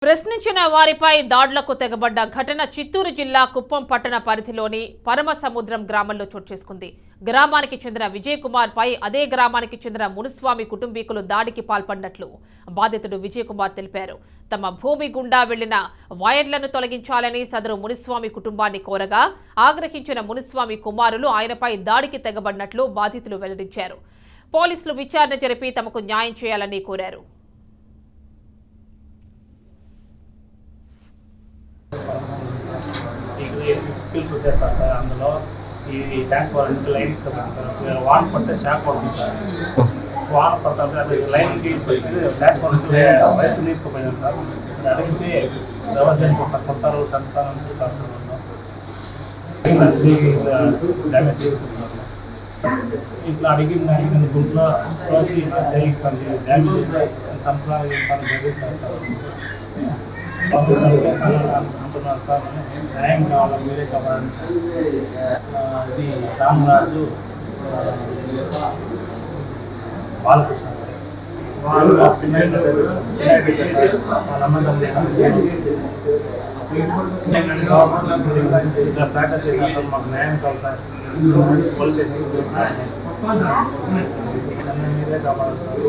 ప్రశ్నించిన వారిపై దాడులకు తెగబడ్డ ఘటన చిత్తూరు జిల్లా కుప్పం పట్టణ పరిధిలోని పరమసముద్రం గ్రామంలో చోటు చేసుకుంది. గ్రామానికి చెందిన విజయ్ కుమార్ పై అదే గ్రామానికి చెందిన మునుస్వామి కుటుంబీకులు దాడికి పాల్పడినట్లు బాధితుడు విజయ్ కుమార్ తెలిపారు. తమ భూమి గుండా వెళ్లిన వైర్లను తొలగించాలని సదరు మునుస్వామి కుటుంబాన్ని కోరగా ఆగ్రహించిన మునుస్వామి కుమారులు ఆయనపై దాడికి తెగబడినట్లు బాధితులు వెల్లడించారు. పోలీసులు విచారణ జరిపి తమకు న్యాయం చేయాలని కోరారు. స్కిల్స్ వచ్చేస్తారు సార్. అందులో ఈ ట్రాన్స్ఫార్మర్ లైన్ వాన పడితే షాక్ పడుతుంది సార్. వాన పడుతుంది అది లైన్కి ట్రాన్స్ఫార్మర్ వైర్ తీసుకుపోయినాం సార్. అది అడిగితే దవాజన్ కొత్త రోజు అంతా డ్యామేజ్ చేసుకుంటున్నారు. ఇట్లా అడిగిన దానికి గుంట్లో రోజు డ్యామేజ్ సంప్రదాయం అంటున్నారు సార్. న్యాయం కావాలి, మీరే కావాలని సార్. ఇది రామరాజు బాలకృష్ణ సార్. వాళ్ళు వాళ్ళ అమ్మదమ్ములు ఇట్లా ప్రాక్టీస్ చేశారు సార్. మాకు న్యాయం కావాలి సార్. మీరే కావాలి సార్.